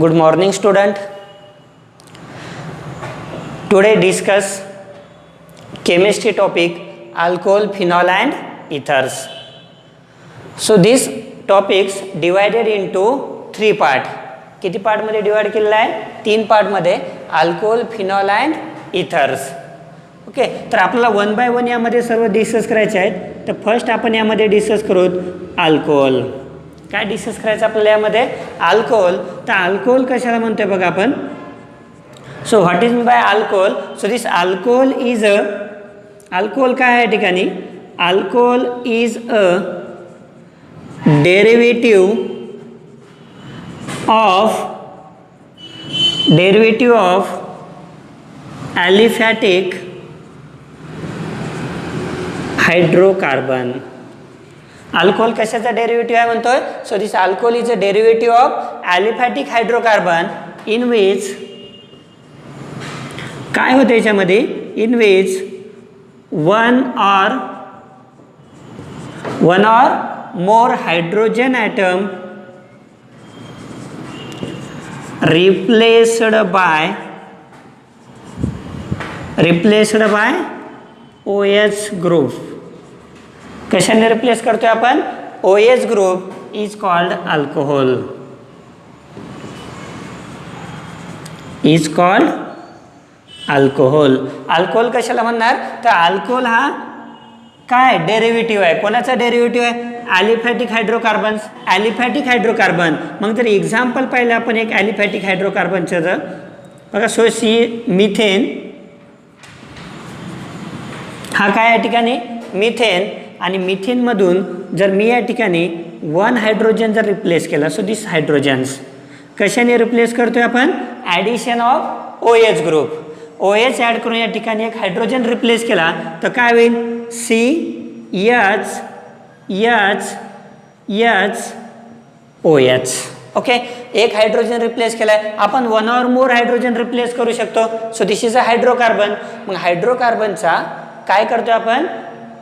Good morning student. Today discuss chemistry topic alcohol, phenol and ethers. So these topics divided into 3 part. किती part मध्ये divide केलेला आहे? 3 part मध्ये alcohol, phenol and ethers. Okay, तर आपल्याला 1 bye 1 यामध्ये सर्व डिस्कस करायचे आहेत. तर फर्स्ट आपण यामध्ये डिस्कस करू अल्कोहोल. काय डिस्कस करायचं आपल्याला यामध्ये? अल्कोहोल. तर अल्कोहोल कशाला म्हणतोय बघा आपण. So what is mean by alcohol? So this alcohol is a, alcohol काय आहे ठिकाणी? Alcohol is a derivative of aliphatic hydrocarbon. Alcohol कशाचा डेरिव्हेटिव्ह आहे म्हणतोय? So this alcohol is a derivative of aliphatic hydrocarbon in which काय होते याच्यामध्ये? In which one or more hydrogen atom replaced by OH group. कशाने replace करतोय आपण? OH group is called alcohol. Alcohol कशाला म्हणणार? तर अल्कोहोल हा काय डेरिव्हेटिव्ह आहे? कोणाचा डेरिव्हेटिव्ह आहे? Aliphatic hydrocarbon. मग जर एक्झाम्पल पाहिलं आपण एक ॲलिफॅटिक हायड्रोकार्बनचं, जर बघा सो मिथेन हा काय या ठिकाणी? मिथेन. आणि मिथेनमधून जर मी या ठिकाणी 1 हायड्रोजन जर रिप्लेस केला, सो दिस हायड्रोजन्स कशाने रिप्लेस करतोय आपण? Addition of OH group. OH add करून या ठिकाणी एक हायड्रोजन रिप्लेस केला तर काय होईल? CHOH. ओके, एक हायड्रोजन रिप्लेस केलाय आपण. 1 or more हायड्रोजन रिप्लेस करू शकतो. So this is a hydrocarbon. मग हायड्रोकार्बनचा काय करतोय आपण?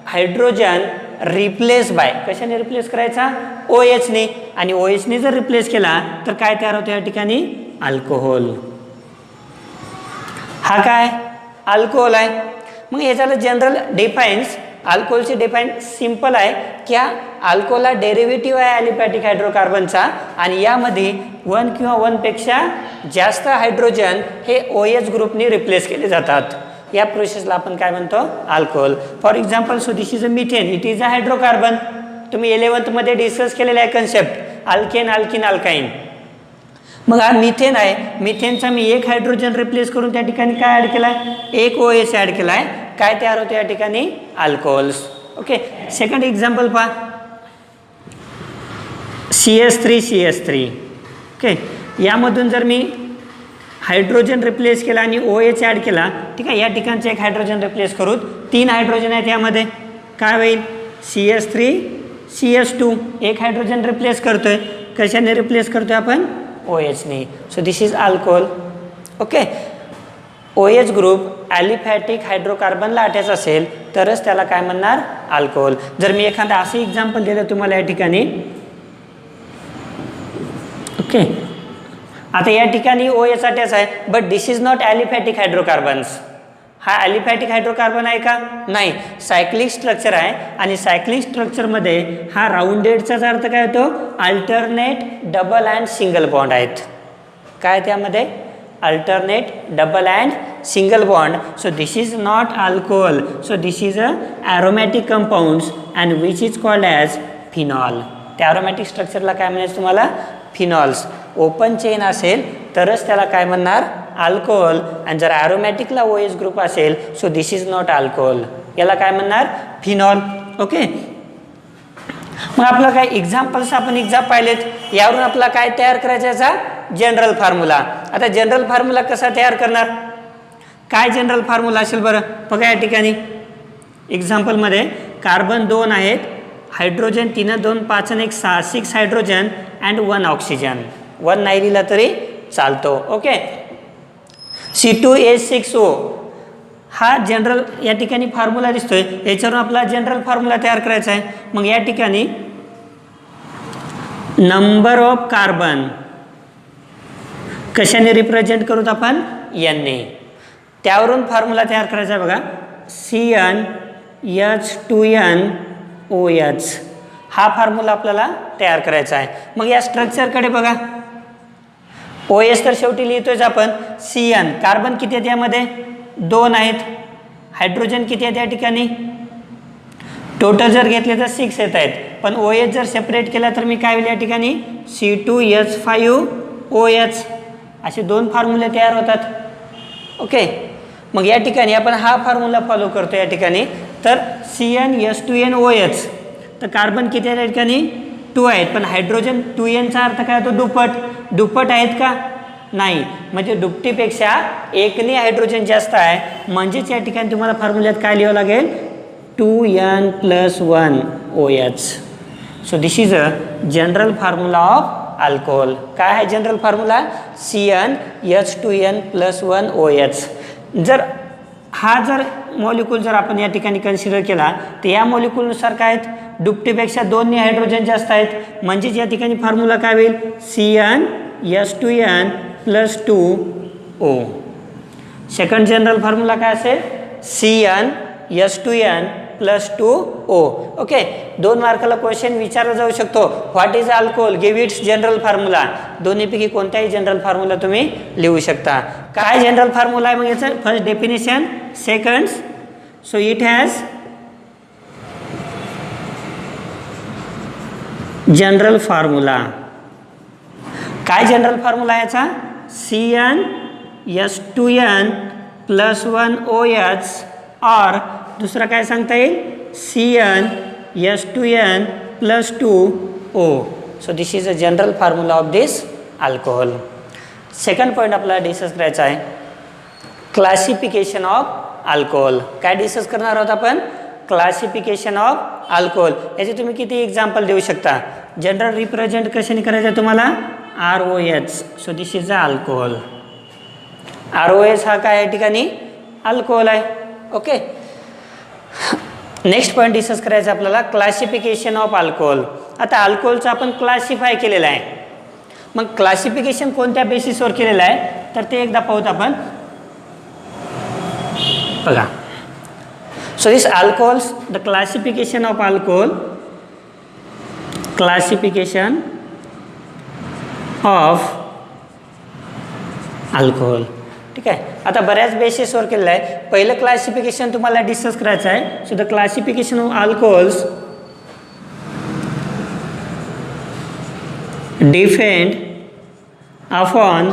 हायड्रोजन रिप्लेस बाय कशाने रिप्लेस करायचा? OH ने. आणि OH ने जर रिप्लेस केला तर काय तयार होतं या ठिकाणी? अल्कोहोल. हा काय? अल्कोहोल आहे. मग याच्याला जनरल डिफाईन्स, अल्कोहोलची डिफाईन सिंपल आहे की अल्कोहोल हा डेरिव्हेटिव्ह आहे ॲलिफॅटिक हायड्रोकार्बनचा आणि यामध्ये 1 किंवा 1 पेक्षा जास्त हायड्रोजन हे OH ग्रुपने रिप्लेस केले जातात. या प्रोसेसला आपण काय म्हणतो? Alcohol. For example, so this is a methane. It is a hydrocarbon. तुम्ही 11th मध्ये डिस्कस केलेला आहे कन्सेप्ट अल्केन, अल्किन, अल्काईन. मग हा मिथेन आहे. मिथेनचा मी एक हायड्रोजन रिप्लेस करून त्या ठिकाणी काय ॲड केलाय? एक OH ॲड केलाय. काय तयार होते या ठिकाणी? अल्कोहोल्स. ओके, सेकंड एक्झाम्पल पहा. CH3. ओके, यामधून जर मी हायड्रोजन रिप्लेस केला आणि OH ॲड केला, ठीक आहे, या ठिकाणचे एक हायड्रोजन रिप्लेस करू. 3 हायड्रोजन आहेत यामध्ये. काय होईल? CH3 CH2. एक हायड्रोजन रिप्लेस करतोय. कशाने रिप्लेस करतोय आपण? OH ने. So this is alcohol. Okay, OH group aliphatic हायड्रोकार्बनला अटॅच असेल तरच त्याला काय म्हणणार? अल्कोहोल. जर मी एखादा असं एक्झाम्पल दिलं तुम्हाला या ठिकाणी, ओके, आता या ठिकाणी OH अटॅच आहे but this is not aliphatic hydrocarbons. हा ॲलिफॅटिक हायड्रोकार्बन आहे का? नाही, सायक्लिक स्ट्रक्चर आहे. आणि सायक्लिक स्ट्रक्चरमध्ये हा राऊंडेडचाच अर्थ काय होतो? Alternate, double and single bond आहेत. काय त्यामध्ये? Alternate, double and single bond. So this is not alcohol. So this is a aromatic compounds and which is called as phenol. त्या ॲरोमॅटिक स्ट्रक्चरला काय म्हणायचं तुम्हाला? फिनॉल्स. ओपन चेन असेल तरच त्याला काय म्हणणार? अल्कोहोल. आणि जर ॲरोमॅटिकला OH ग्रुप असेल so this is not alcohol. याला काय म्हणणार? फिनॉल. ओके, मग आपलं काय एक्झाम्पल्स आपण पाहिलेत. यावरून आपला काय तयार करायचा? याचा जनरल फॉर्म्युला. आता जनरल फॉर्म्युला कसा तयार करणार? काय जनरल फॉर्म्युला असेल बरं? बघा या ठिकाणी एक्झाम्पलमध्ये कार्बन 2 आहेत, हायड्रोजन 3, 2, 5 आणि 1, 6 हायड्रोजन अँड 1 ऑक्सिजन. 1 नाही लिहिला तरी चालतो. ओके, C2H6O हा जनरल या ठिकाणी फॉर्म्युला दिसतोय. याच्यावरून आपला जनरल फॉर्म्युला तयार करायचा आहे. मग या ठिकाणी नंबर ऑफ कार्बन कशाने रिप्रेझेंट करूत आपण? N-ने. त्यावरून फॉर्म्युला तयार करायचा आहे बघा, CnH2nOH. हा फॉर्म्युला आपल्याला तयार करायचा आहे. मग या स्ट्रक्चरकडे बघा, OH तर शेवटी लिहितोय आपण. Cn कार्बन किती आहेत यामध्ये? 2 आहेत. हायड्रोजन किती आहेत या ठिकाणी? टोटल जर घेतले तर 6 येत आहेत. पण OH जर सेपरेट केला तर मी काय होईल या ठिकाणी? C2H5OH. असे 2 फॉर्म्युले तयार होतात. ओके, मग या ठिकाणी आपण हा फॉर्म्युला फॉलो करतो या ठिकाणी. तर CnH2nOH, तर कार्बन किती आहे या ठिकाणी? 2 आहेत. पण हायड्रोजन 2n चा अर्थ काय होतो? दुप्पट आहेत का? नाही. म्हणजे दुपटीपेक्षा 1ने हायड्रोजन जास्त आहे. म्हणजेच या ठिकाणी तुम्हाला फॉर्म्युल्यात काय लिहावं लागेल? 2n+1OH. So this is a general formula of alcohol. काय आहे जनरल फॉर्म्युला? CnH2n+1OH. जर मॉलिक्यूल जर आपण या ठिकाणी कन्सिडर केला तर या मॉलिक्यूलनुसार काय आहेत? दुपटीपेक्षा 2ने हायड्रोजन जास्त आहेत. म्हणजेच या ठिकाणी फॉर्म्युला काय होईल? CnH2n+2O. सेकंड जनरल फॉर्म्युला काय असेल? CnH2n+2O. ओके, 2 मार्काला क्वेश्चन विचारला जाऊ शकतो. What is alcohol? Give it's general formula. दोन्हीपैकी कोणताही जनरल फॉर्म्युला तुम्ही लिहू शकता. काय जनरल फॉर्म्युला आहे मग याचं? First definition, second, so it has general formula. काय जनरल फॉर्म्युला याचा? CnH2n+1OH और दुसरा काय सांगता येईल? CnH2n+2O. So this is a general formula of this alcohol. Second point आपल्याला डिस्कस करायचा आहे, क्लासिफिकेशन ऑफ अल्कोहोल. काय डिस्कस करणार आहोत आपण? Classification of alcohol. याचे तुम्ही किती एक्झाम्पल देऊ शकता? जनरल रिप्रेझेंट कशाने करायचं तुम्हाला? ROH. So this is a alcohol. ROH हा काय या ठिकाणी? अल्कोहोल आहे. ओके, नेक्स्ट पॉईंट डिस्कस करायचं आपल्याला, क्लासिफिकेशन ऑफ अल्कोहोल. आता अल्कोहोलचं आपण क्लासिफाय केलेलं आहे. मग क्लासिफिकेशन कोणत्या बेसिसवर केलेलं आहे तर ते एकदा पाहूत आपण. बघा, so this alcohols, the classification of alcohol, classification of alcohol. ठीक आहे, आता बऱ्याच बेसिसवर केलेलं आहे. पहिलं क्लासिफिकेशन तुम्हाला डिस्कस करायचं आहे. So the classification of alcohols depend upon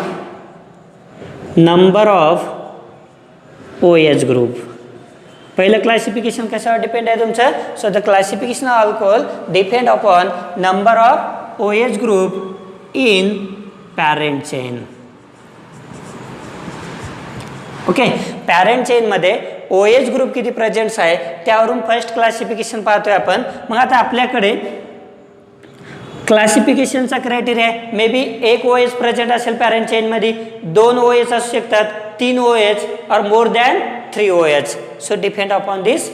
number of OH group. पहिलं क्लासिफिकेशन कशावर डिपेंड आहे तुमचं? So the classification of alcohol depend upon number of OH group in parent chain. Okay, parent चेनमध्ये OH group किती presents आहे त्यावरून first classification पाहतोय आपण. मग आता आपल्याकडे क्लासिफिकेशनचा क्रायटेरिया आहे, मे बी 1 OH प्रेझेंट असेल पॅरेंट चेनमध्ये, 2 OH असू शकतात, 3 OH और more than 3 OH. So depend upon this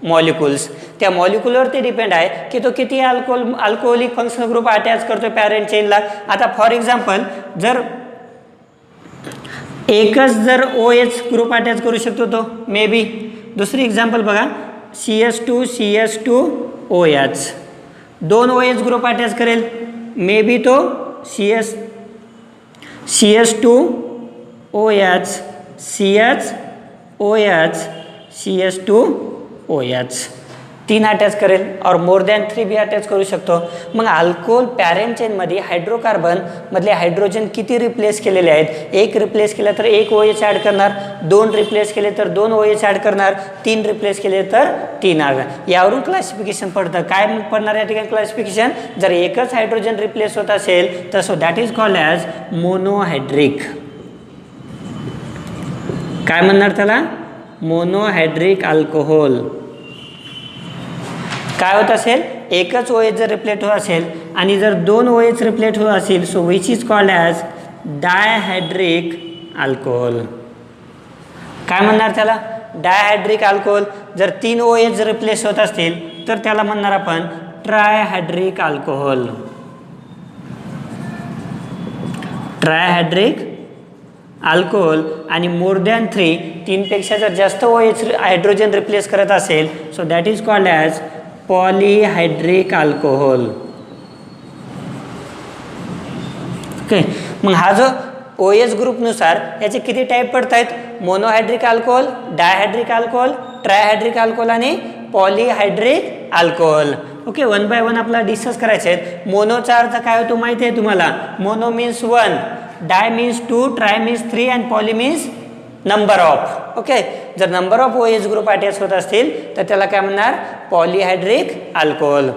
molecules. त्या मॉलिक्युलवरती डिपेंड आहे की तो किती अल्कोहोलिक फंक्शनल ग्रुप अटॅच करतोय पॅरेंट चेनला. आता फॉर एक्झाम्पल जर एकच जर OH ग्रुप अटॅच करू शकतो तो मे बी. दुसरी एक्झाम्पल बघा, CH2CH2OH 2 OH ग्रुप अटॅच करेल, मे बी तो CH2OH CHOH CH2OH 3 अटॅच करेल और मोर दॅन 3 बी अटॅच करू शकतो. मग अल्कोहोल पॅरेंट चेनमध्ये हायड्रोकार्बन मधले हायड्रोजन किती रिप्लेस केलेले आहेत? 1 रिप्लेस केलं तर 1 OH ॲड करणार, 2 रिप्लेस केले तर 2 OH ॲड करणार, 3 रिप्लेस केले तर 3 ॲड. यावरून क्लासिफिकेशन पडतं. काय पडणार या ठिकाणी क्लासिफिकेशन? जर एकच हायड्रोजन रिप्लेस होत असेल तर so that is called as monohydric. काय म्हणणार त्याला? Monohydric alcohol. काय होत असेल? एकच OH जर रिप्लेट होत असेल आणि जर 2 OH रिप्लेट होत असेल so which is called as dihydric alcohol. काय म्हणणार त्याला? Dihydric alcohol. जर 3 OH रिप्लेस होत असतील तर त्याला म्हणणार आपण ट्रायहायड्रिक अल्कोहोल. ट्रायहायड्रिक अल्कोहोल आणि मोर दॅन 3पेक्षा जर जास्त OH हायड्रोजन रिप्लेस करत असेल, so that is called as polyhydric alcohol. Okay, मग हा जो OH ग्रुपनुसार याचे किती टाईप पडत आहेत? Monohydric alcohol, dihydric alcohol, trihydric alcohol आणि polyhydric alcohol. Okay, one by one आपल्याला डिस्कस करायचे आहेत. मोनोचा अर्थ काय होतो माहिती आहे तुम्हाला? Mono means 1, di means 2, tri means 3 and poly means number of. Okay, जर number of OH group attach होत असतील तर त्याला काय म्हणणार? पॉलीहायड्रिक अल्कोहोल.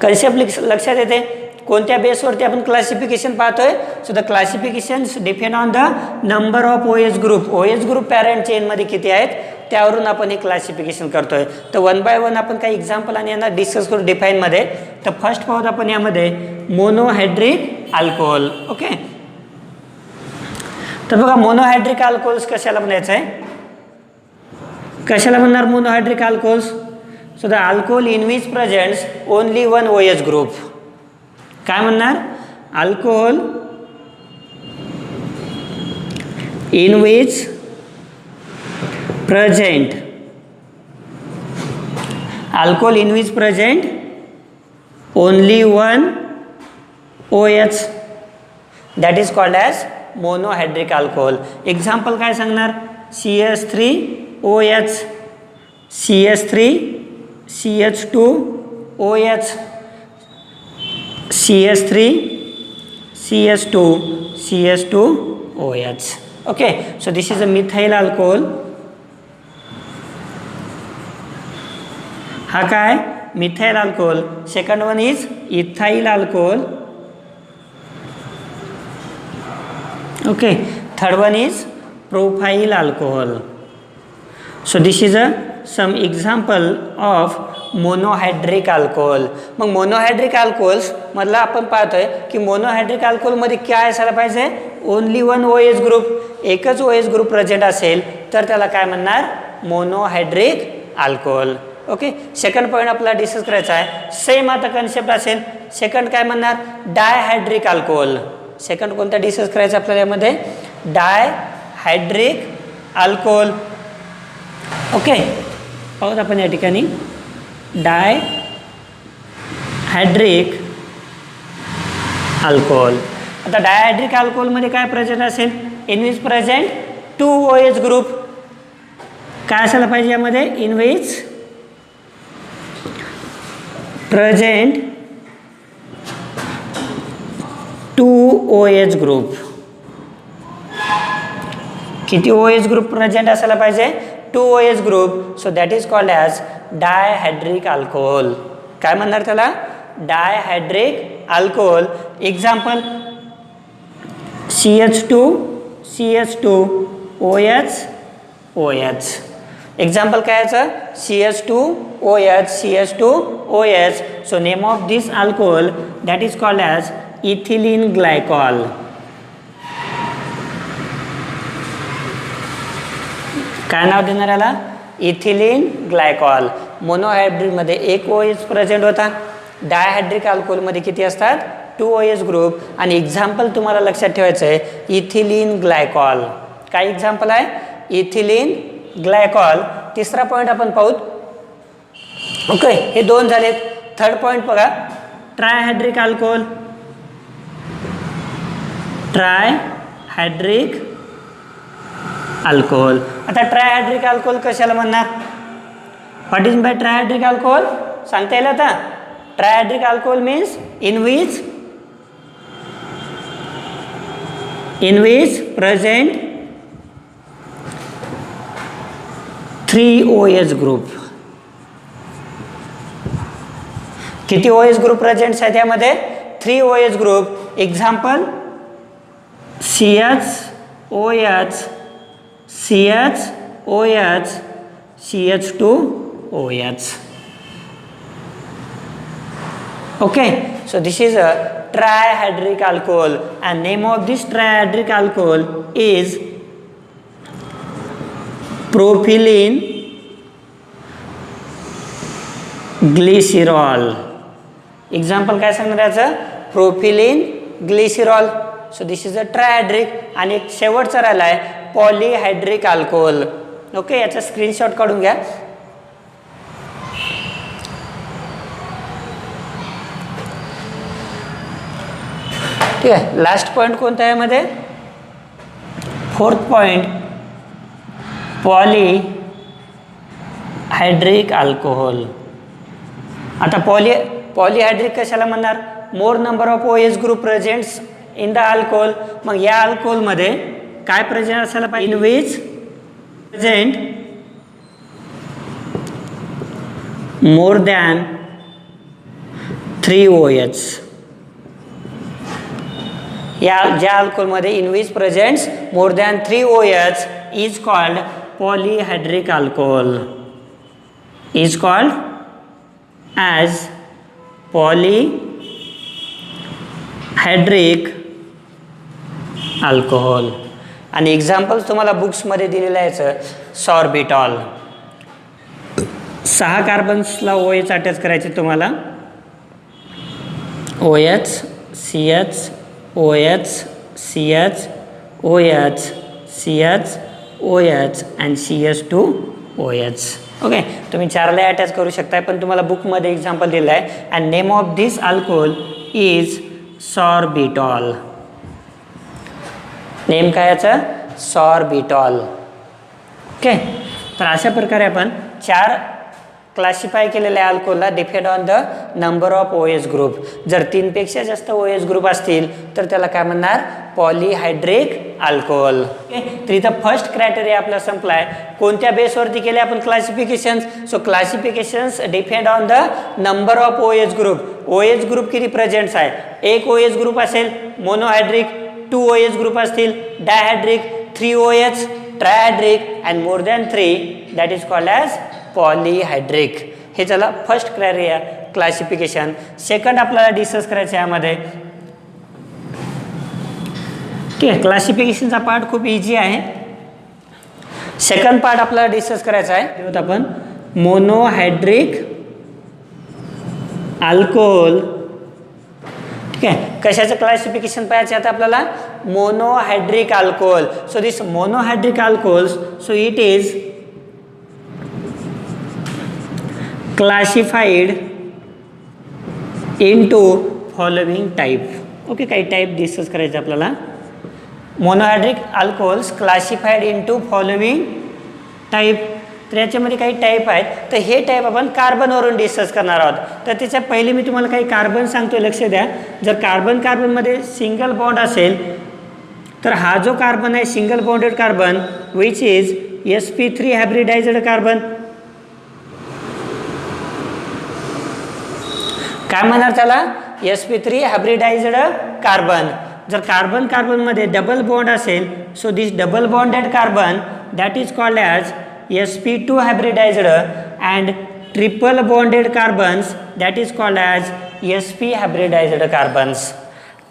कन्सेप्ट लक्षात येते? कोणत्या बेसवरती आपण क्लासिफिकेशन पाहतोय? So the classification depend on the number of OH group. OH group parent चेनमध्ये किती आहेत त्यावरून आपण हे क्लासिफिकेशन करतोय. तर वन बाय वन आपण काही एक्झाम्पल आणि यांना डिस्कस करू डिफाईनमध्ये. तर फर्स्ट पाहूत आपण यामध्ये मोनोहायड्रिक अल्कोहोल. ओके, तर बघा मोनोहायड्रिक अल्कोहोल्स कशाला म्हणायचं आहे? कशाला म्हणणार monohydric alcohols? So the alcohol in which presents only one OH group. काय म्हणणार? Alcohol in which present alcohol in which present only one OH, that is called as monohydric alcohol. example काय सांगणार? CH3OH, CH3, CH2OH, CH3, CH2, CH2OH. okay, so this is a methyl alcohol. हा काय? Methyl alcohol. Second one is ethyl alcohol. Okay, third one is propyl alcohol. So this is some example of monohydric alcohol. मग monohydric alcohols मधला आपण पाहतोय की monohydric अल्कोहोलमध्ये काय असायला पाहिजे? Only one OH group. एकच OH ग्रुप प्रेझेंट असेल तर त्याला काय म्हणणार? Monohydric alcohol. Okay, second point आपल्याला डिस्कस करायचा आहे. सेम आता कन्सेप्ट असेल. सेकंड काय म्हणणार? Dihydric alcohol. सेकंड कोणता डिस्कस करायचा आपल्याला यामध्ये? डायहायड्रिक अल्कोहोल. ओके, पाहूत आपण या ठिकाणी डायहायड्रिक अल्कोहोल. आता डायहायड्रिक अल्कोहोलमध्ये काय प्रेझेंट असेल? In which present 2 OH group. काय असायला पाहिजे यामध्ये? In which present 2 OH group. किती OH ग्रुप प्रेझेंट असायला पाहिजे? 2 OH group. So that is called as dihydric alcohol. काय म्हणणार त्याला? Dihydric alcohol. Example CH2, CH2OH, OH. Example काय याचं? CH2OH, CH2OH. So name of this alcohol that is called as ethylene glycol. काय नाव देणार याला? Ethylene glycol. मोनोहायड्रिकमध्ये एक OH प्रेझेंट होता. डायहायड्रिक अल्कोहोलमध्ये किती असतात? 2 OH ग्रुप. आणि एक्झाम्पल तुम्हाला लक्षात ठेवायचं आहे इथिलीन ग्लायकॉल. काय एक्झाम्पल आहे? Ethylene glycol. तिसरा पॉईंट आपण पाहूत. ओके, हे दोन झालेत. थर्ड पॉईंट बघा, ट्रायहायड्रिक अल्कोहोल. Trihydric alcohol. आता ट्रायहायड्रिक अल्कोहोल कशाला म्हणणार? What is by trihydric alcohol? सांगता येईल आता? Trihydric alcohol means in which present 3 OH group. किती OH ग्रुप प्रेझेंट आहेत यामध्ये? 3 OH group. Example CHOH, CHOH, CH2OH. Okay, so this is a trihydric alcohol and name of this trihydric alcohol is propylene glycerol. Example काय सांगणार याचं? Propylene glycerol. So this is a trihydric. आणि एक शेवटचा राहिला आहे पॉलीहायड्रिक अल्कोहोल. ओके, याचा screenshot काढून घ्या. ठीक आहे, लास्ट पॉईंट कोणता आहे यामध्ये? Fourth point polyhydric alcohol. आता पॉलीहायड्रिक कशाला म्हणणार? More number of OH group presents in the alcohol. मग या अल्कोहोलमध्ये काय प्रेझेंट असायला पाहिजे? In which present more than 3 OH. या ज्या अल्कोहोलमध्ये in which presents more than 3 OH is called polyhydric alcohol. Is called as polyhydric alcohol. आणि एक्झाम्पल्स तुम्हाला बुक्समध्ये दिलेलं आहे. सॉर्बिटॉल, 6 कार्बन्सला OH अटॅच करायचे तुम्हाला. OH, CH, OH, CH, OH, CH, OH and CH2OH. Okay, तुम्ही 4ला अटॅच करू शकता, पण तुम्हाला बुकमध्ये एक्झाम्पल दिलं आहे. And name of this alcohol is sorbitol. Name काय याचं? सॉर्बिटॉल. ओके, तर अशा प्रकारे आपण 4 क्लासिफाय केलेल्या अल्कोहोलला depend on the number of OH group. जर 3पेक्षा जास्त OH ग्रुप असतील तर त्याला काय म्हणणार? पॉलीहायड्रिक अल्कोहोल. ओके, तर इथं फर्स्ट क्रायटेरिया आपला संपलाय. कोणत्या बेसवरती केले आपण classifications? So classifications depend on the number of OH group. OH group किती प्रेझेंट्स आहे? 1 OH ग्रुप असेल मोनोहायड्रिक, 2 OH ग्रुप असतील dihydric, 3 OH trihydric and more than 3 that is called as polyhydric. हे झालं फर्स्ट क्रायटेरिया क्लासिफिकेशन. सेकंड आपल्याला discuss करायचं आहे यामध्ये. ठीक आहे, क्लासिफिकेशनचा पार्ट खूप इझी आहे. सेकंड पार्ट आपल्याला डिस्कस करायचा आहे. आपण मोनोहायड्रिक अल्कोहोल. ठीक आहे, कशाचं क्लासिफिकेशन पाहायचं आता आपल्याला? Monohydric alcohol. So this monohydric alcohols, so it is classified into following type. Okay, काही टाईप डिस्कस करायचे आपल्याला. Monohydric alcohols classified into following type. तर याच्यामध्ये काही टाईप आहेत. तर हे टाईप आपण कार्बनवरून डिस्कस करणार आहोत. तर त्याच्या पहिले मी तुम्हाला काही कार्बन सांगतोय, लक्ष द्या. जर कार्बनमध्ये सिंगल बॉन्ड असेल तर हा जो कार्बन आहे single bonded carbon which is sp3 hybridised carbon. काय म्हणणार त्याला? sp3 hybridised carbon. जर कार्बनमध्ये डबल बॉन्ड असेल so this double bonded carbon that is called as sp2 hybridised and triple bonded carbons that is called as sp hybridised carbons.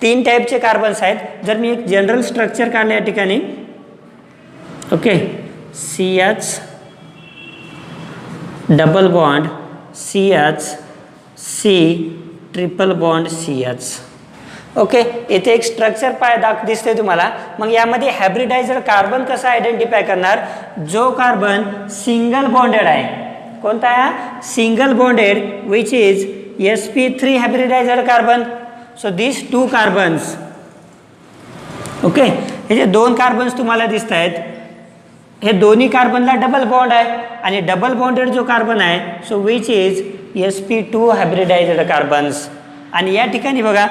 3 टाईपचे carbons आहेत. जर मी एक general structure काढलं या ठिकाणी. Okay, CH double bond CH, C triple bond CH. Okay, इथे एक structure दिसते तुम्हाला. मग यामध्ये हायब्रिडाइज्ड कार्बन कसा आयडेंटिफाय करणार? जो कार्बन सिंगल बॉन्डेड आहे. कोणता आहे? Single bonded which is sp3 hybridised carbon. So this 2 carbons. Okay, हे जे 2 कार्बन्स तुम्हाला दिसत आहेत हे दोन्ही कार्बनला डबल बॉन्ड आहे. आणि डबल बॉन्डेड जो कार्बन आहे so which is sp2 hybridised carbons. आणि या ठिकाणी बघा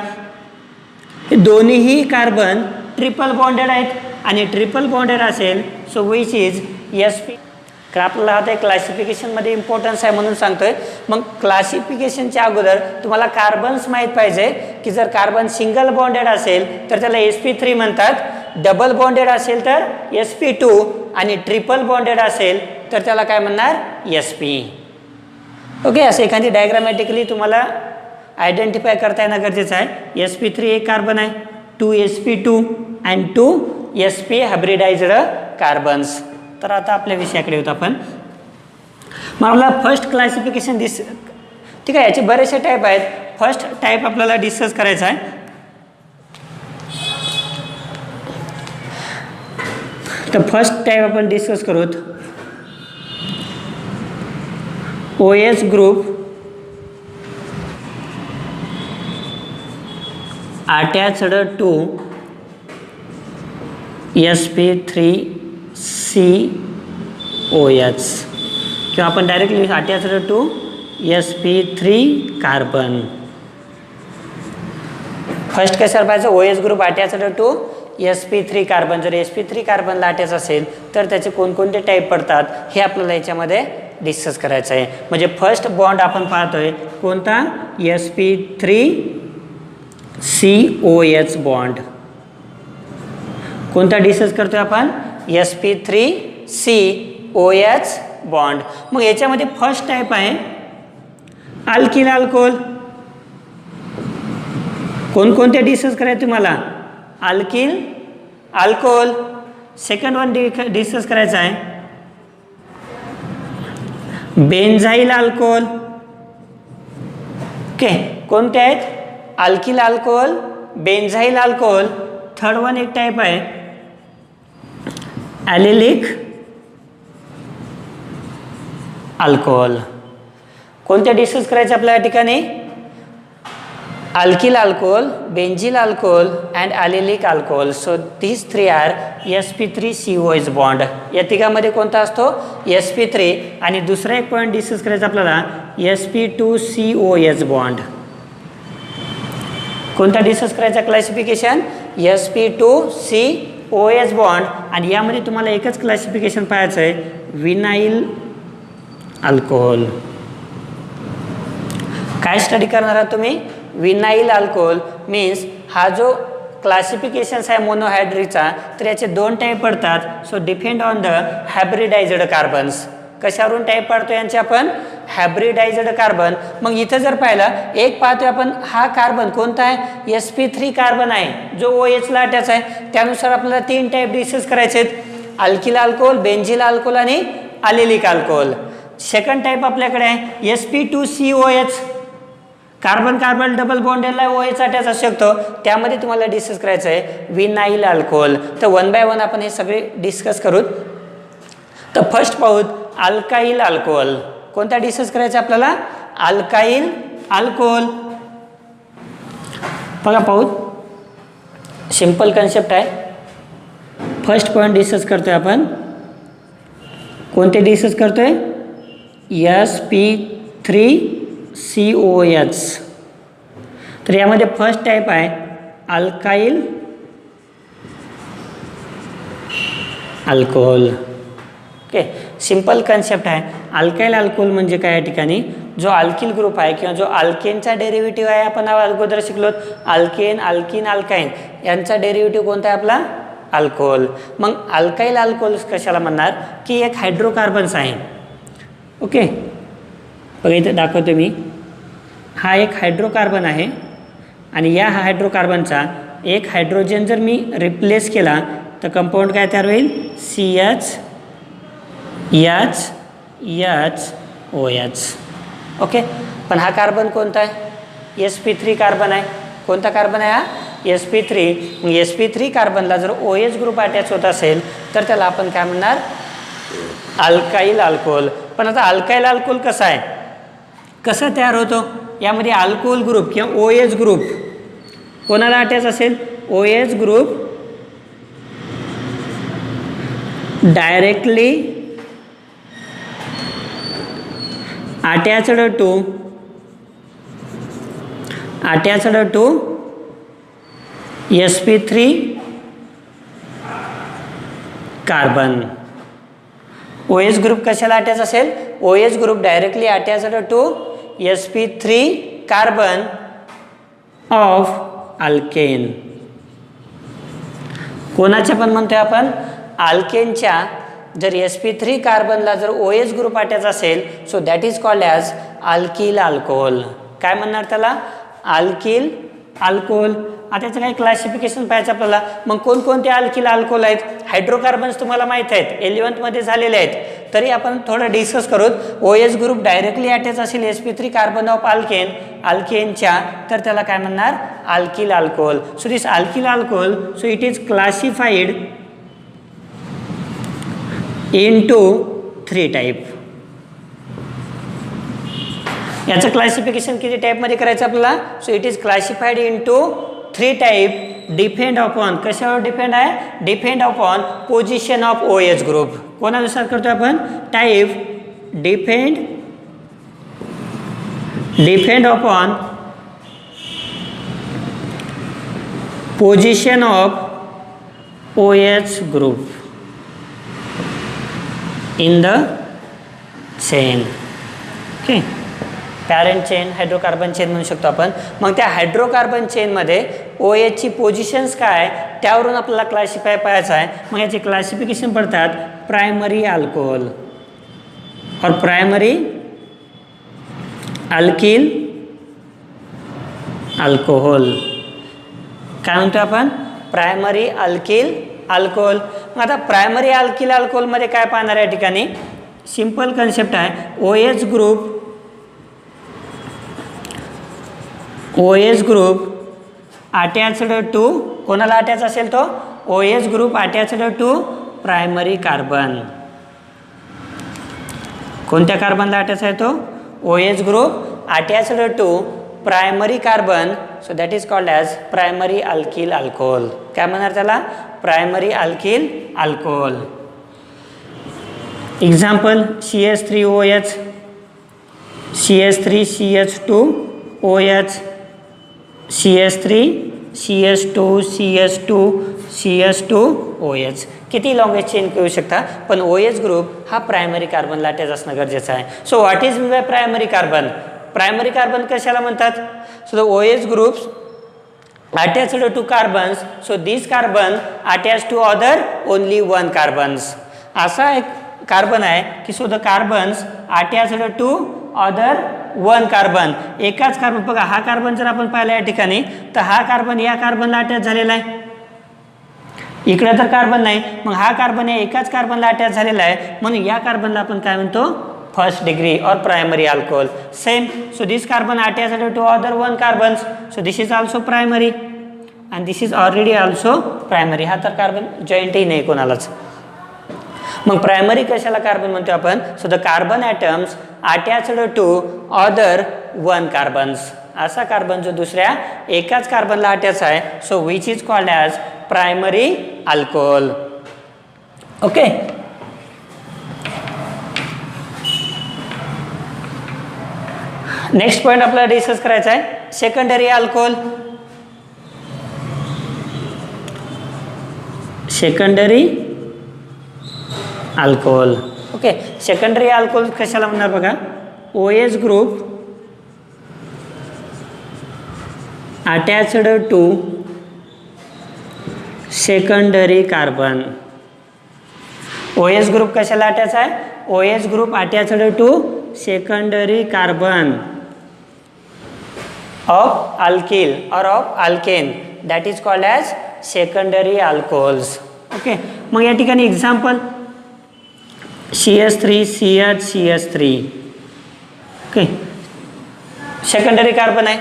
हे दोन्हीही कार्बन ट्रिपल बॉन्डेड आहेत. आणि ट्रिपल बॉन्डेड असेल सो विच इज sp. तर आपल्याला आता क्लासिफिकेशनमध्ये इम्पॉर्टन्स आहे म्हणून सांगतोय. मग क्लासिफिकेशनच्या अगोदर तुम्हाला कार्बन्स माहीत पाहिजे की जर कार्बन सिंगल बॉन्डेड असेल तर त्याला sp3 म्हणतात, डबल बॉन्डेड असेल तर sp2 आणि ट्रिपल बॉन्डेड असेल तर त्याला काय म्हणणार? sp. ओके, असं एखादी डायग्रामॅटिकली तुम्हाला आयडेंटिफाय करता येणं गरजेचं आहे. sp3 एक कार्बन आहे, 2 sp2 and 2 sp hybridised carbons. तर आता आपल्या विषयाकडे होतो आपण. मग आपल्याला फर्स्ट क्लासिफिकेशन ठीक आहे, याचे बरेचसे टाईप आहेत. फर्स्ट टाईप आपल्याला डिस्कस करायचा आहे. तर फर्स्ट टाईप आपण डिस्कस करूत OH group attached to sp3COH किंवा आपण directly attached to sp3 carbon. First कशाला पाहिजे OH group attached to sp3 carbon. जर sp3 कार्बनला अटॅच असेल तर त्याचे कोणकोणते टाईप पडतात हे आपल्याला याच्यामध्ये डिस्कस करायचं आहे. म्हणजे फर्स्ट बॉन्ड आपण पाहतोय कोणता sp3COH बॉन्ड. कोणता डिस्कस करतोय आपण sp3COH बॉन्ड. मग याच्यामध्ये फर्स्ट टाईप आहे अल्किल अल्कोहोल. कोणकोणते डिस्कस करायचे तुम्हाला alkyl alcohol. Second one discuss करायचा आहे बेंझाइल अल्कोहोल. ओके कोणते आहेत alkyl alcohol benzyl alcohol. Third one एक टाईप आहे ॲलिलिक अल्कोहोल. कोणते डिस्कस करायचे आपल्या या ठिकाणी alkyl alcohol benzyl alcohol and allylic alcohol. So these three are sp3COH bond. या तिघामध्ये कोणता असतो sp3. आणि दुसरा एक पॉईंट डिस्कस करायचा आपल्याला sp2COH बॉन्ड. कोणता डिस्कस करायचा क्लासिफिकेशन sp2COH बॉन्ड. आणि यामध्ये तुम्हाला एकच क्लासिफिकेशन पाहायचं आहे विनाइल अल्कोहोल. काय स्टडी करणार आहात तुम्ही विनाइल अल्कोहोल मीन्स हा जो क्लासिफिकेशन्स आहे मोनोहायड्रीचा तर याचे दोन टाईप पडतात. So depend on the hybridized carbons. कशावरून टाईप पाडतो यांचे आपण हायब्रिडायझ्ड कार्बन. मग इथं जर पाहिलं एक पाहतोय आपण हा कार्बन कोणता आहे sp3 कार्बन आहे जो OH ला अटॅच आहे. त्यानुसार आपल्याला तीन टाईप डिस्कस करायचे आहेत अल्किल अल्कोहोल बेंझिल अल्कोहोल आणि ॲलिलिक अल्कोहोल. सेकंड टाईप आपल्याकडे आहे sp2COH. कार्बन कार्बन डबल बॉन्डेडला OH अटॅच असू शकतो. त्यामध्ये तुम्हाला डिस्कस करायचं आहे विनाइल अल्कोहोल. तर वन बाय वन आपण हे सगळे डिस्कस करू. तर फर्स्ट पाहूत अल्काइल अल्कोहोल. कोणता डिस्कस करायचा आपल्याला अल्काइल अल्कोहोल. बघा पाहूत सिंपल कन्सेप्ट आहे. फर्स्ट पॉईंट डिस्कस करतोय आपण कोणते डिस्कस करतोय sp3COH. तर यामध्ये फर्स्ट टाईप आहे alkyl alcohol. Okay simple concept आहे. अल्काइल अल्कोहोल म्हणजे काय या ठिकाणी जो अल्किल ग्रुप आहे किंवा जो अल्केनचा डेरिव्हेटिव्ह आहे आपण अगोदर शिकलो अल्केन अल्किन अल्काइन यांचा डेरिव्हेटिव्ह कोणता आहे आपला अल्कोहोल. मग अल्काइल अल्कोहोल कशाला म्हणणार की एक हायड्रोकार्बन्स आहे. ओके बघा इथे दाखवतो मी. हा एक हायड्रोकार्बन आहे आणि या हायड्रोकार्बनचा एक हायड्रोजन जर मी रिप्लेस केला तर कंपाऊंड काय तयार होईल CHHOH. ओके पण हा कार्बन कोणता आहे sp3 कार्बन आहे. कोणता कार्बन आहे हा sp3. मग sp3 कार्बनला जर OH ग्रुप अटॅच होत असेल तर त्याला आपण काय म्हणणार अल्काइल अल्कोहोल. पण आता अल्काइल अल्कोहोल कसा आहे कसा तयार होतो यामध्ये अल्कोहोल ग्रुप किंवा OH ग्रुप कोणाला अटॅच असेल OH group directly attached to sp3 carbon. OH group कशाला अटॅच असेल OH group directly attached to sp3 carbon of alkane. कोणाच्या पण म्हणतोय आपण अल्केनच्या. जर sp3 कार्बनला जर OH ग्रुप अटॅच असेल so that is called as alkyl alcohol. काय म्हणणार त्याला अल्किल अल्कोहोल. आता याचं काही क्लासिफिकेशन पाहायचं आपल्याला. मग कोणकोणते अल्किल अल्कोहोल आहेत हायड्रोकार्बन्स तुम्हाला माहीत आहेत 11th मध्ये झालेले आहेत तरी आपण थोडं डिस्कस करू. OH ग्रुप डायरेक्टली अटॅच असेल sp3 कार्बन ऑफ अल्केनच्या तर त्याला काय म्हणणार alkyl alcohol. So this alkyl alcohol so it is classified into 3 type. याचं क्लासिफिकेशन किती टाईपमध्ये करायचं आपल्याला? So it is classified into 3 type. Depend upon, कशावर डिपेंड आहे? Depend upon position of OH group. कोणानुसार करतो आपण? Type depend upon position of OH group in the chain. Okay, parent chain, hydrocarbon chain म्हणू शकतो आपण. मग त्या हायड्रोकार्बन चेनमध्ये OHची पोझिशन्स काय त्यावरून आपल्याला क्लासिफाय पाहायचं आहे. मग याचे क्लासिफिकेशन पडतात प्रायमरी अल्कोहोल और प्रायमरी अल्किल अल्कोहोल. काय म्हणतो आपण? Primary alkyl alcohol. मग आता प्रायमरी अल्किल अल्कोहोलमध्ये काय पाहणार या ठिकाणी? सिंपल कन्सेप्ट आहे. OH ग्रुप अटॅच्ड टू, कोणाला अटॅच असेल तो? OH group attached to primary carbon. कोणत्या कार्बनला अटॅच आहे तो? OH group attached to primary carbon. So that is called as primary alkyl alcohol. काय म्हणणार त्याला? Primary alkyl alcohol. Example CH3OH, CH3CH2OH, CH3 CH2CH2CH2OH. किती लॉंगेस्ट चेन करू शकता, पण OH ग्रुप हा प्रायमरी कार्बनला अटॅच असणं गरजेचं आहे. So what is mean bye primary carbon? Primary carbon कशाला म्हणतात? So the OH groups attached to carbons, so this carbon attached to other only one carbons. असा एक कार्बन आहे की so the carbons attached to other one carbon. एकाच carbon, बघा हा carbon जर आपण पाहिला या ठिकाणी तर हा कार्बन या कार्बनला अटॅच झालेला आहे, इकडे तर कार्बन नाही. मग हा कार्बन या एकाच कार्बनला अटॅच झालेला आहे, म्हणून या कार्बनला आपण काय म्हणतो? फर्स्ट डिग्री और primary alcohol. Same, so this carbon attached to other one carbons, so this is also primary and this is already also primary. हा तर कार्बन जॉईंटही नाही कोणालाच. मग प्रायमरी कशाला कार्बन म्हणतो आपण? So the carbon atoms attached to other one carbons. असा carbon जो दुसऱ्या एकाच कार्बनला अटॅच आहे, so which is called as primary alcohol. Okay, next point आपल्याला डिस्कस करायचा आहे secondary alcohol. Secondary alcohol. Okay, secondary alcohol कशाला म्हणणार बघा? OH group attached to secondary carbon. OH group कशाला अटॅच आहे? OH group attached to secondary carbon of alkyl or of alkane, that is called as secondary alcohols. Okay, मग या ठिकाणी example CH3CH3. Okay, secondary carbon आहे.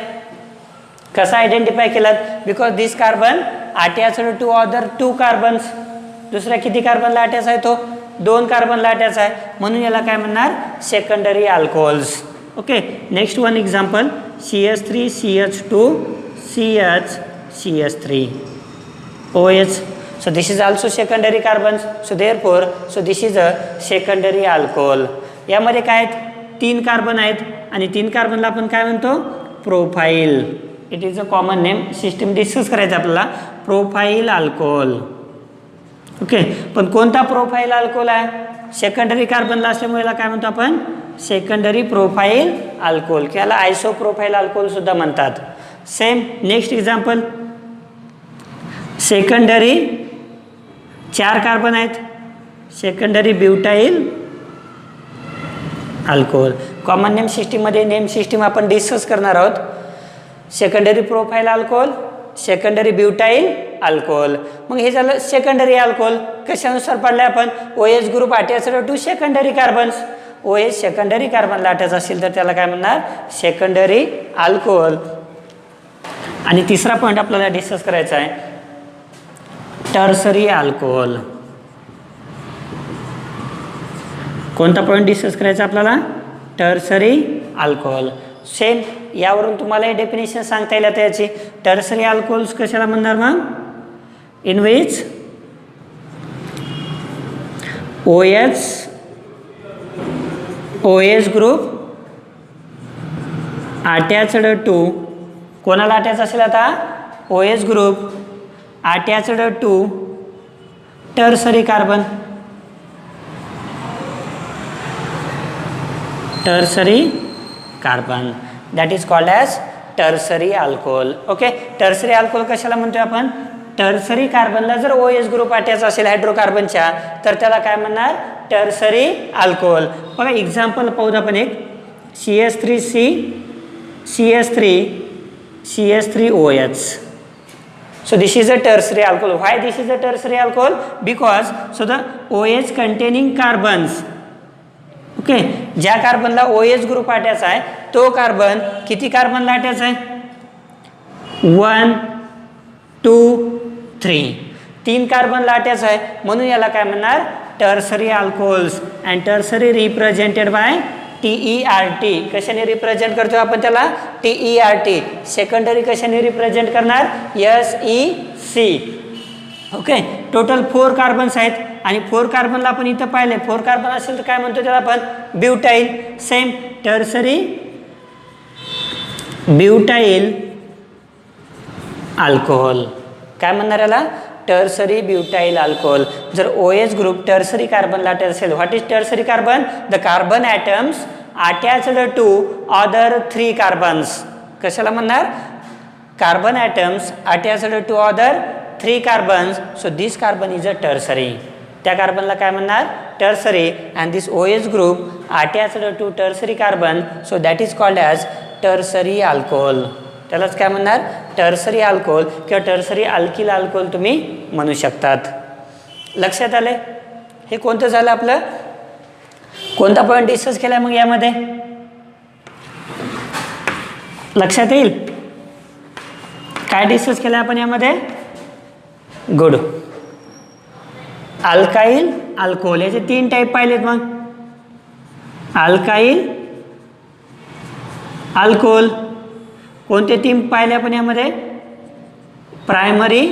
कसा identify केलात? Because this carbon attached to other 2 carbons. दुसऱ्या किती कार्बनला attach आहे तो? 2 कार्बनला अटॅच आहे, म्हणून याला काय म्हणणार? Secondary alcohols. Okay, next one example CH3CH2CH3OH. So this is also secondary carbons. So therefore, so this is a secondary alcohol. यामध्ये काय आहेत? 3 कार्बन आहेत आणि 3 कार्बनला आपण काय म्हणतो? Propyl. It is a common name. System discuss करायचं आपल्याला. Propyl alcohol. ओके, पण कोणता प्रोफाइल अल्कोहोल आहे? सेकंडरी कार्बनला असल्यामुळे याला काय म्हणतो आपण? Secondary propyl alcohol. याला आयसो प्रोफाइल अल्कोहोल सुद्धा म्हणतात. Same, next example secondary 4 carbon आहेत, secondary butyl alcohol. Common name सिस्टीममध्ये नेम सिस्टीम आपण डिस्कस करणार आहोत. Secondary propyl alcohol, secondary butyl alcohol. मग हे झालं सेकंडरी अल्कोहोल. कशानुसार पडलंय आपण? OH group attached to secondary carbons. OH secondary कार्बनला अटॅच असेल तर त्याला काय म्हणणार? Secondary alcohol. आणि तिसरा पॉईंट आपल्याला डिस्कस करायचा आहे टर्सरी अल्कोहोल. कोणता पॉईंट डिस्कस करायचा आपल्याला? Tertiary alcohol. सेम यावरून तुम्हाला हे डेफिनेशन सांगता येईल आता याची. टर्सरी अल्कोहोल्स कशाला म्हणणार मग? In which OH group attached to, कोणाला अटॅच असेल आता? OH group attached to tertiary carbon. Tertiary carbon that is called as tertiary alcohol. Okay, tertiary alcohol कशाला म्हणतोय आपण? टर्सरी कार्बनला जर OH ग्रुप अटॅच असेल हायड्रोकार्बनच्या तर त्याला काय म्हणणार? Tertiary alcohol. बघा एक्झाम्पल पाहूत आपण एक. CH3OH. So this is a tertiary alcohol. Why this is a tertiary alcohol? Because so the OH containing carbons. Okay, ज्या कार्बनला OH ग्रुप अटॅच आहे तो कार्बन किती कार्बनला अटॅच आहे? 1 2 3. 3 कार्बनला अटॅच आहे म्हणून याला काय म्हणणार? Tertiary alcohols. And tertiary represented by TERT. कशाने रिप्रेझेंट करतो आपण त्याला? TERT. सेकंडरी कशाने रिप्रेझेंट करणार? SEC. ओके, टोटल 4 कार्बन्स आहेत आणि 4 कार्बनला आपण इथं पाहिले 4 कार्बन असेल तर काय म्हणतो त्याला आपण? Butyl. Same tertiary butyl alcohol. काय म्हणणार याला? Tertiary butyl alcohol. जर OH ग्रुप टर्सरी कार्बनला अटॅच असेल, what is tertiary carbon? The carbon atoms attached to other 3 carbons. कशाला म्हणणार? Carbon atoms attached to other 3 carbons. So this carbon is a tertiary. त्या कार्बनला काय म्हणणार? Tertiary. And this OH group attached to tertiary carbon, so that is called as tertiary alcohol. त्यालाच काय म्हणणार? Tertiary alcohol किंवा टर्सरी अल्किल अल्कोहोल तुम्ही म्हणू शकतात. लक्षात आले? हे कोणतं झालं आपलं? कोणता पॉईंट डिस्कस केला मग यामध्ये? लक्षात येईल काय डिस्कस केलं आपण यामध्ये? गुड. अल्काइल अल्कोहोल याचे 3 टाईप पाहिलेत. मग अल्काइल अल्कोहोल कोणते 3 पाहिले आपण यामध्ये? Primary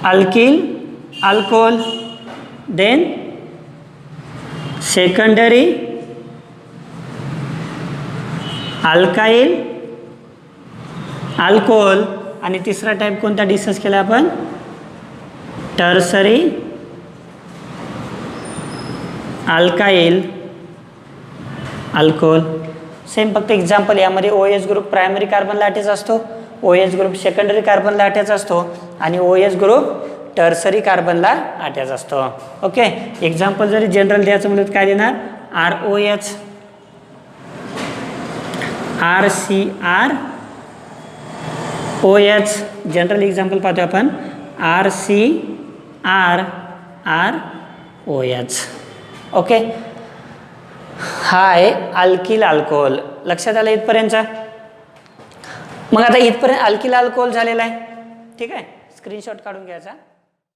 alkyl alcohol, then secondary alkyl alcohol आणि तिसरा टाईप कोणता डिस्कस केला आपण? Tertiary alkyl alcohol. सेम फक्त एक्झाम्पल यामध्ये OH ग्रुप प्रायमरी कार्बनला अटॅच असतो, OH ग्रुप सेकंडरी कार्बनला अटॅच असतो आणि OH ग्रुप टर्सरी कार्बनला अटॅच असतो. ओके, एक्झाम्पल जरी जनरल द्यायचं म्हणलं काय देणार? ROH, RCROH. जनरल एक्झाम्पल पाहतो आपण RCROH. ओके, हा आहे अल्किल अल्कोहोल. लक्षात आलं इथपर्यंतचा? मग आता इथपर्यंत अल्किल अल्कोहोल झालेला आहे. ठीक आहे, स्क्रीनशॉट काढून घ्यायचा.